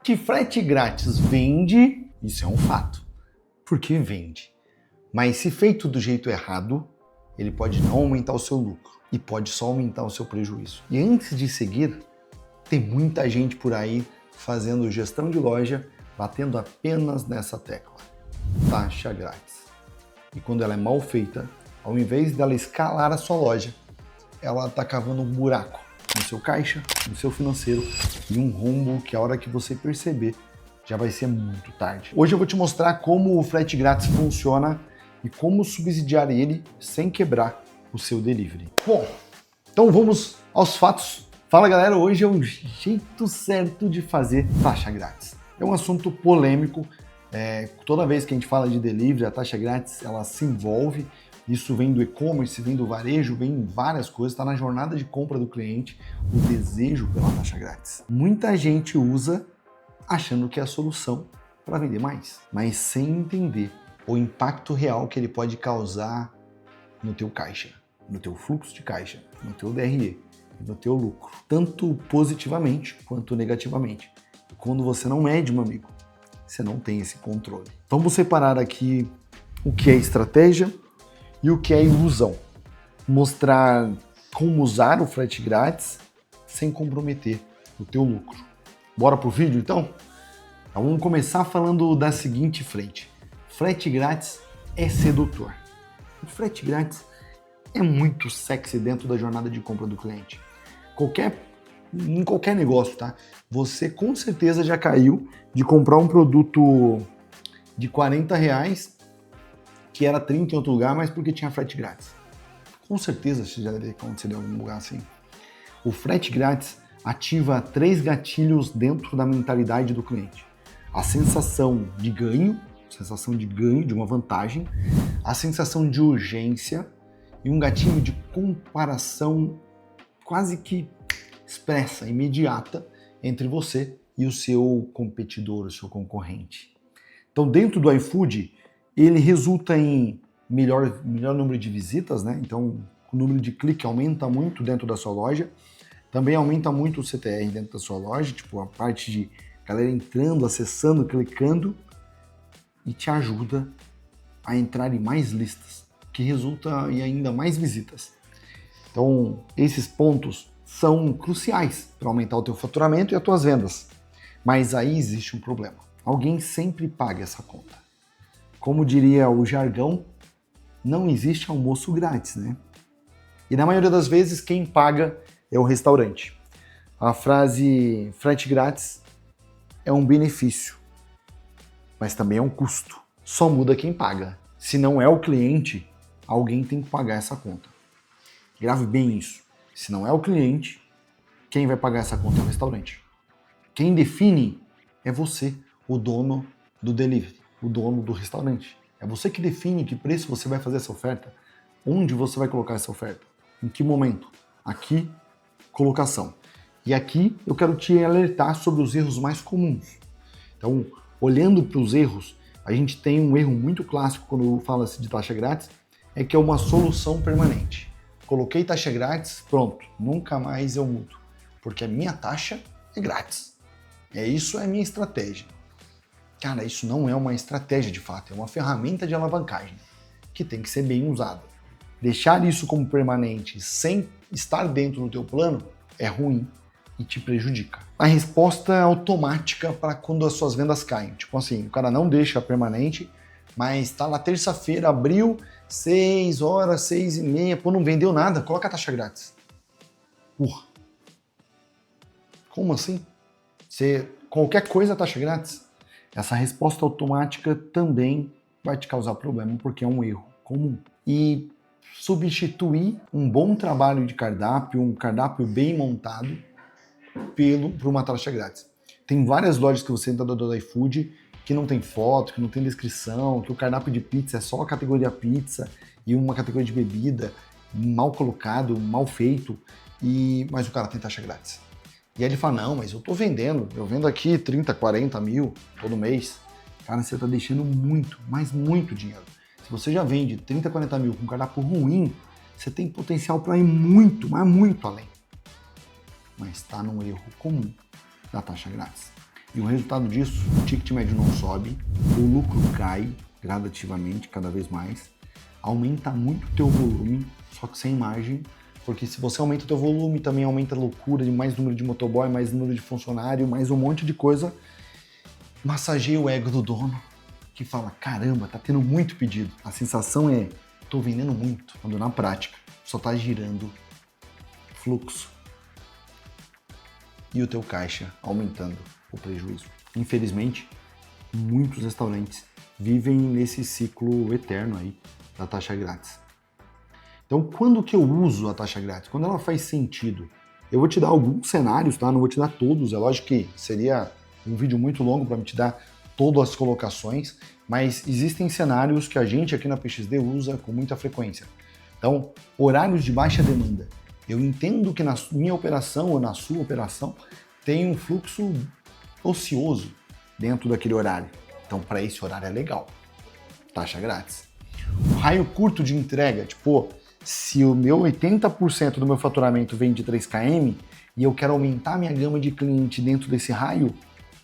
Que frete grátis vende, isso é um fato, porque vende. Mas se feito do jeito errado, ele pode não aumentar o seu lucro e pode só aumentar o seu prejuízo. E antes de seguir, tem muita gente por aí fazendo gestão de loja, batendo apenas nessa tecla, taxa grátis. E quando ela é mal feita, ao invés dela escalar a sua loja, ela está cavando um buraco no seu caixa, no seu financeiro e um rombo que a hora que você perceber já vai ser muito tarde. Hoje eu vou te mostrar como o frete grátis funciona e como subsidiar ele sem quebrar o seu delivery. Bom, então vamos aos fatos. Fala galera, hoje é o jeito certo de fazer taxa grátis. É um assunto polêmico, toda vez que a gente fala de delivery, a taxa grátis ela se envolve. Isso vem do e-commerce, vem do varejo, vem em várias coisas, está na jornada de compra do cliente, o desejo pela taxa grátis. Muita gente usa achando que é a solução para vender mais, mas sem entender o impacto real que ele pode causar no teu caixa, no teu fluxo de caixa, no teu DRE, no teu lucro, tanto positivamente quanto negativamente. Quando você não mede, meu amigo, você não tem esse controle. Vamos separar aqui o que é estratégia e o que é ilusão. Mostrar como usar o frete grátis sem comprometer o teu lucro. Bora pro vídeo então? Então vamos começar falando da seguinte frente. Frete grátis é sedutor. O frete grátis é muito sexy dentro da jornada de compra do cliente. Em qualquer negócio, tá? Você com certeza já caiu de comprar um produto de R$40 que era 30 em outro lugar, mas porque tinha frete grátis. Com certeza você já deve acontecer em algum lugar assim. O frete grátis ativa 3 gatilhos dentro da mentalidade do cliente. A sensação de ganho de uma vantagem, a sensação de urgência e um gatilho de comparação quase que expressa, imediata, entre você e o seu competidor, o seu concorrente. Então, dentro do iFood, ele resulta em melhor número de visitas, né? Então, o número de clique aumenta muito dentro da sua loja. Também aumenta muito o CTR dentro da sua loja, tipo a parte de galera entrando, acessando, clicando, e te ajuda a entrar em mais listas, que resulta em ainda mais visitas. Então, esses pontos são cruciais para aumentar o teu faturamento e as tuas vendas. Mas aí existe um problema. Alguém sempre paga essa conta. Como diria o jargão, não existe almoço grátis, né? E na maioria das vezes quem paga é o restaurante. A frase frete grátis é um benefício, mas também é um custo. Só muda quem paga. Se não é o cliente, alguém tem que pagar essa conta. Grave bem isso. Se não é o cliente, quem vai pagar essa conta é o restaurante. Quem define é você, o dono do delivery, o dono do restaurante. É você que define que preço você vai fazer essa oferta, onde você vai colocar essa oferta, em que momento. Aqui, colocação. E aqui eu quero te alertar sobre os erros mais comuns. Então, olhando para os erros, a gente tem um erro muito clássico quando fala-se de taxa grátis, é que é uma solução permanente. Coloquei taxa grátis, pronto, nunca mais eu mudo, porque a minha taxa é grátis. Isso é a minha estratégia. Cara, isso não é uma estratégia de fato, é uma ferramenta de alavancagem, que tem que ser bem usada. Deixar isso como permanente sem estar dentro do teu plano é ruim e te prejudica. A resposta é automática para quando as suas vendas caem. Tipo assim, o cara não deixa permanente, mas tá lá terça-feira, abriu, 6 horas, 6:30, pô, não vendeu nada, coloca a taxa grátis. Porra. Como assim? Qualquer coisa é taxa grátis? Essa resposta automática também vai te causar problema, porque é um erro comum. E substituir um bom trabalho de cardápio, um cardápio bem montado, por uma taxa grátis. Tem várias lojas que você entra do iFood que não tem foto, que não tem descrição, que o cardápio de pizza é só a categoria pizza e uma categoria de bebida, mal colocado, mal feito, mas o cara tem taxa grátis. E aí ele fala, não, mas eu vendo aqui 30, 40 mil todo mês. Cara, você tá deixando muito, mas muito dinheiro. Se você já vende 30, 40 mil com um cardápio ruim, você tem potencial para ir muito, mas muito além. Mas está num erro comum da taxa grátis. E o resultado disso, o ticket médio não sobe, o lucro cai gradativamente, cada vez mais, aumenta muito o teu volume, só que sem margem, porque se você aumenta o teu volume, também aumenta a loucura de mais número de motoboy, mais número de funcionário, mais um monte de coisa, massageia o ego do dono, que fala, caramba, tá tendo muito pedido. A sensação é, tô vendendo muito, quando na prática só tá girando fluxo e o teu caixa aumentando o prejuízo. Infelizmente, muitos restaurantes vivem nesse ciclo eterno aí da taxa grátis. Então, quando que eu uso a taxa grátis? Quando ela faz sentido. Eu vou te dar alguns cenários, tá? Não vou te dar todos. É lógico que seria um vídeo muito longo para me te dar todas as colocações, mas existem cenários que a gente aqui na PXD usa com muita frequência. Então, horários de baixa demanda. Eu entendo que na minha operação ou na sua operação tem um fluxo ocioso dentro daquele horário. Então, para esse horário é legal. Taxa grátis. O raio curto de entrega, tipo, se o meu 80% do meu faturamento vem de 3km e eu quero aumentar minha gama de cliente dentro desse raio,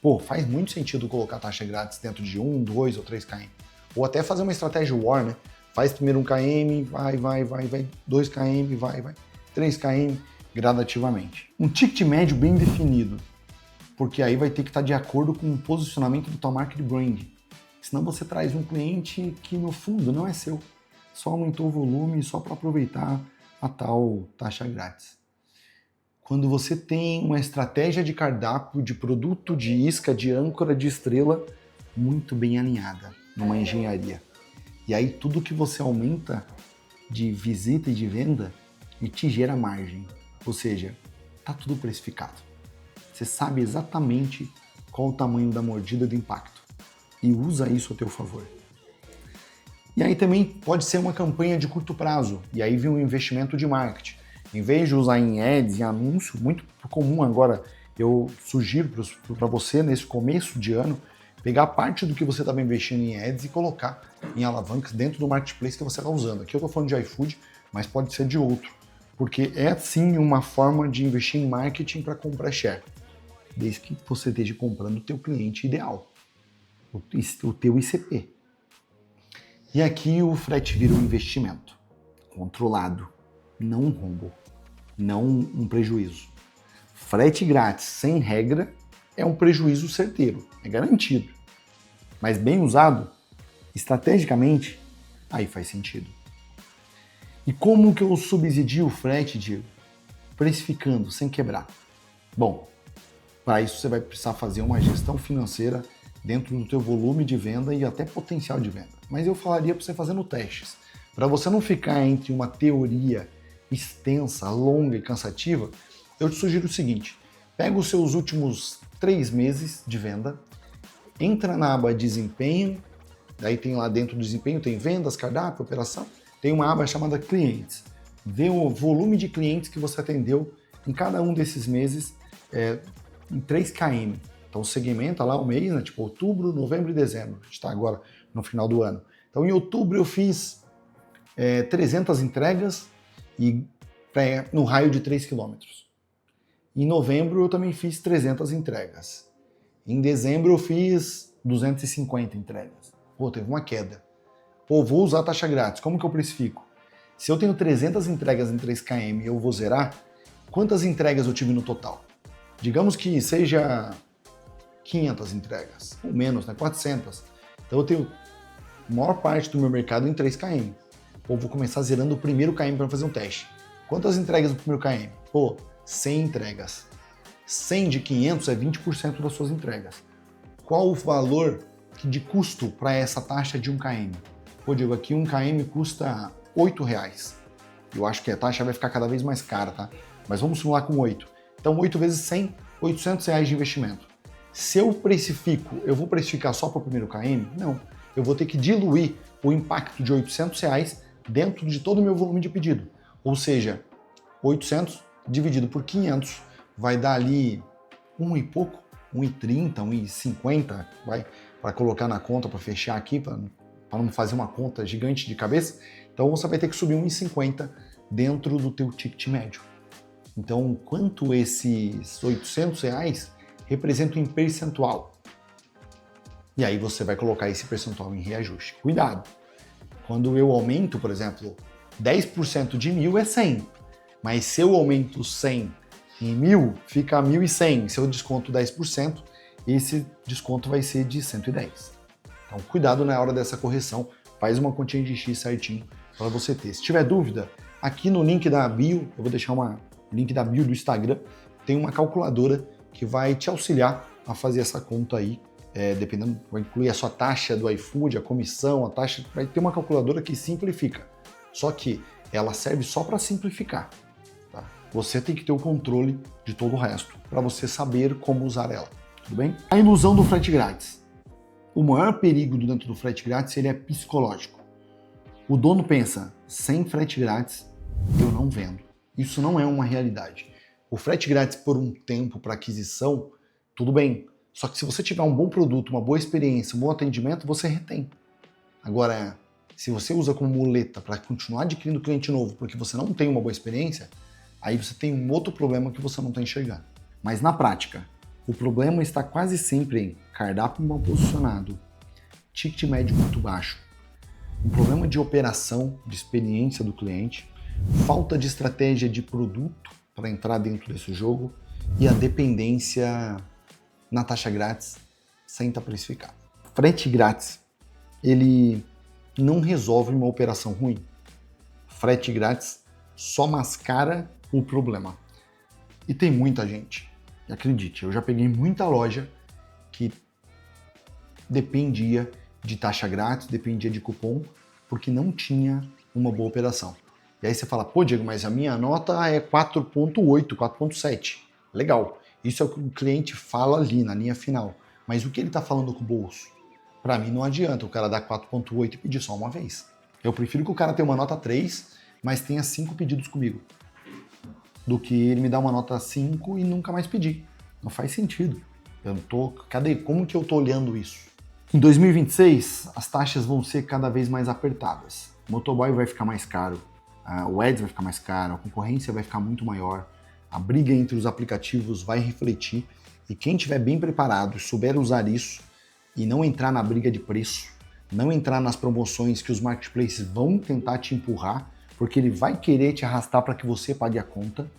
pô, faz muito sentido colocar taxa grátis dentro de 1, 2 ou 3km. Ou até fazer uma estratégia war, né? Faz primeiro 1km, vai, 2km, vai, 3km, gradativamente. Um ticket médio bem definido, porque aí vai ter que estar de acordo com o posicionamento do tua market brand. Senão você traz um cliente que no fundo não é seu, só aumentou o volume só para aproveitar a tal taxa grátis. Quando você tem uma estratégia de cardápio, de produto, de isca, de âncora, de estrela muito bem alinhada numa engenharia. E aí tudo que você aumenta de visita e de venda e te gera margem. Ou seja, tá tudo precificado. Você sabe exatamente qual o tamanho da mordida do impacto e usa isso a teu favor. E aí também pode ser uma campanha de curto prazo, e aí vem um investimento de marketing. Em vez de usar em ads, em anúncio, muito comum agora, eu sugiro para você, nesse começo de ano, pegar parte do que você estava investindo em ads e colocar em alavancas dentro do marketplace que você está usando. Aqui eu estou falando de iFood, mas pode ser de outro, porque é sim uma forma de investir em marketing para comprar share, desde que você esteja comprando o teu cliente ideal, o teu ICP. E aqui o frete vira um investimento controlado, não um rombo, não um prejuízo. Frete grátis sem regra é um prejuízo certeiro, é garantido. Mas bem usado, estrategicamente, aí faz sentido. E como que eu subsidio o frete, Diego? Precificando, sem quebrar. Bom, para isso você vai precisar fazer uma gestão financeira dentro do teu volume de venda e até potencial de venda. Mas eu falaria para você fazendo testes. Para você não ficar entre uma teoria extensa, longa e cansativa, eu te sugiro o seguinte: pega os seus últimos 3 meses de venda, entra na aba desempenho, daí tem lá dentro do desempenho, tem vendas, cardápio, operação, tem uma aba chamada clientes. Vê o volume de clientes que você atendeu em cada um desses meses em 3km. Então segmenta lá o mês, né? Tipo outubro, novembro e dezembro. A gente está agora no final do ano. Então em outubro eu fiz 300 entregas no raio de 3 km. Em novembro eu também fiz 300 entregas. Em dezembro eu fiz 250 entregas. Pô, teve uma queda. Pô, vou usar a taxa grátis. Como que eu precifico? Se eu tenho 300 entregas em 3km e eu vou zerar, quantas entregas eu tive no total? Digamos que seja 500 entregas, ou menos, né? 400. Então eu tenho a maior parte do meu mercado em 3km. Pô, vou começar zerando o primeiro km para fazer um teste. Quantas entregas no primeiro km? Pô, 100 entregas. 100 de 500 é 20% das suas entregas. Qual o valor de custo para essa taxa de 1km? Pô, Diego, aqui 1km custa R$8. Eu acho que a taxa vai ficar cada vez mais cara, tá? Mas vamos simular com 8. Então 8 vezes 100, R$800 de investimento. Se eu precifico, eu vou precificar só para o primeiro km? Não. Eu vou ter que diluir o impacto de R$800 dentro de todo o meu volume de pedido. Ou seja, 800 dividido por 500 vai dar ali 1 e pouco, 1,30, 1,50, vai, para colocar na conta, para fechar aqui, para não fazer uma conta gigante de cabeça. Então você vai ter que subir 1,50 dentro do teu ticket médio. Então, quanto esses R$800 representam em percentual. E aí você vai colocar esse percentual em reajuste. Cuidado! Quando eu aumento, por exemplo, 10% de 1.000 é 100. Mas se eu aumento 100 em 1.000, fica 1.100. Se eu desconto 10%, esse desconto vai ser de 110. Então, cuidado na hora dessa correção. Faz uma continha de X certinho para você ter. Se tiver dúvida, aqui no link da bio, eu vou deixar o link da bio do Instagram, tem uma calculadora que vai te auxiliar a fazer essa conta aí. Dependendo, vai incluir a sua taxa do iFood, a comissão, a taxa, vai ter uma calculadora que simplifica. Só que ela serve só para simplificar. Tá? Você tem que ter o controle de todo o resto, para você saber como usar ela. Tudo bem? A ilusão do frete grátis. O maior perigo dentro do frete grátis ele é psicológico. O dono pensa, sem frete grátis, eu não vendo. Isso não é uma realidade. O frete grátis por um tempo para aquisição, tudo bem. Só que se você tiver um bom produto, uma boa experiência, um bom atendimento, você retém. Agora, se você usa como muleta para continuar adquirindo cliente novo porque você não tem uma boa experiência, aí você tem um outro problema que você não está enxergando. Mas na prática, o problema está quase sempre em cardápio mal posicionado, ticket médio muito baixo, um problema de operação, de experiência do cliente, falta de estratégia de produto para entrar dentro desse jogo e a dependência na taxa grátis sem estar precificado. Frete grátis, ele não resolve uma operação ruim. Frete grátis só mascara o problema. E tem muita gente, e acredite, eu já peguei muita loja que dependia de taxa grátis, dependia de cupom, porque não tinha uma boa operação. E aí você fala, pô Diego, mas a minha nota é 4.8, 4.7. Legal. Isso é o que o cliente fala ali na linha final. Mas o que ele está falando com o bolso? Para mim não adianta o cara dar 4.8 e pedir só uma vez. Eu prefiro que o cara tenha uma nota 3, mas tenha 5 pedidos comigo, do que ele me dar uma nota 5 e nunca mais pedir. Não faz sentido. Como que eu tô olhando isso? Em 2026, as taxas vão ser cada vez mais apertadas. O motoboy vai ficar mais caro, o Ads vai ficar mais caro, a concorrência vai ficar muito maior. A briga entre os aplicativos vai refletir e quem estiver bem preparado, souber usar isso e não entrar na briga de preço, não entrar nas promoções que os marketplaces vão tentar te empurrar, porque ele vai querer te arrastar para que você pague a conta,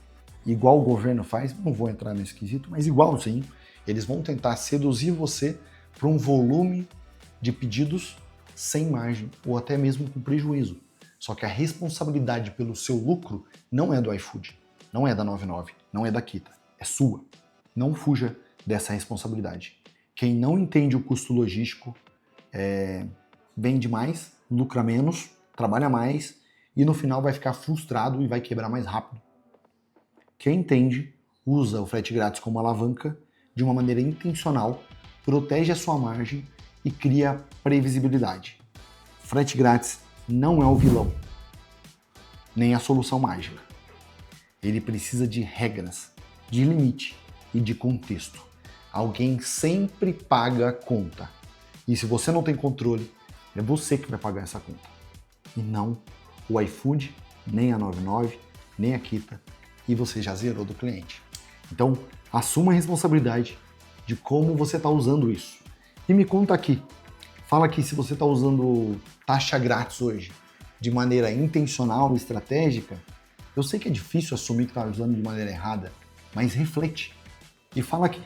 igual o governo faz, não vou entrar nesse quesito, mas igualzinho, eles vão tentar seduzir você para um volume de pedidos sem margem ou até mesmo com prejuízo. Só que a responsabilidade pelo seu lucro não é do iFood. Não é da 99, não é da Kita, é sua. Não fuja dessa responsabilidade. Quem não entende o custo logístico vende mais, lucra menos, trabalha mais e no final vai ficar frustrado e vai quebrar mais rápido. Quem entende, usa o frete grátis como alavanca de uma maneira intencional, protege a sua margem e cria previsibilidade. Frete grátis não é o vilão, nem a solução mágica. Ele precisa de regras, de limite e de contexto. Alguém sempre paga a conta. E se você não tem controle, é você que vai pagar essa conta. E não o iFood, nem a 99, nem a Kita. E você já zerou do cliente. Então, assuma a responsabilidade de como você está usando isso. E me conta aqui. Fala aqui se você está usando taxa grátis hoje de maneira intencional, estratégica. Eu sei que é difícil assumir que está usando de maneira errada, mas reflete e fala aqui.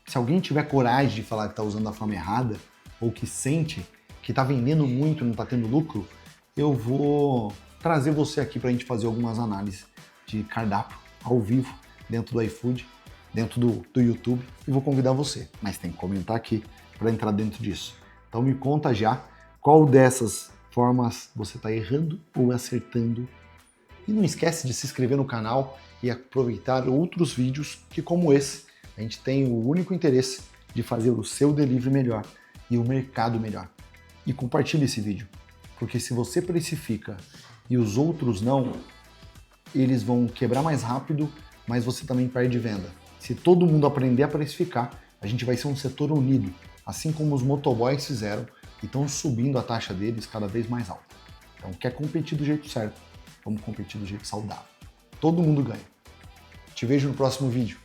Se alguém tiver coragem de falar que está usando da forma errada ou que sente que está vendendo muito e não está tendo lucro, eu vou trazer você aqui para a gente fazer algumas análises de cardápio ao vivo dentro do iFood, dentro do YouTube e vou convidar você. Mas tem que comentar aqui para entrar dentro disso. Então me conta já qual dessas formas você está errando ou acertando. E não esquece de se inscrever no canal e aproveitar outros vídeos que, como esse, a gente tem o único interesse de fazer o seu delivery melhor e o mercado melhor. E compartilhe esse vídeo, porque se você precifica e os outros não, eles vão quebrar mais rápido, mas você também perde venda. Se todo mundo aprender a precificar, a gente vai ser um setor unido, assim como os motoboys fizeram e estão subindo a taxa deles cada vez mais alta. Então, quer competir do jeito certo, vamos competir do jeito saudável. Todo mundo ganha. Te vejo no próximo vídeo.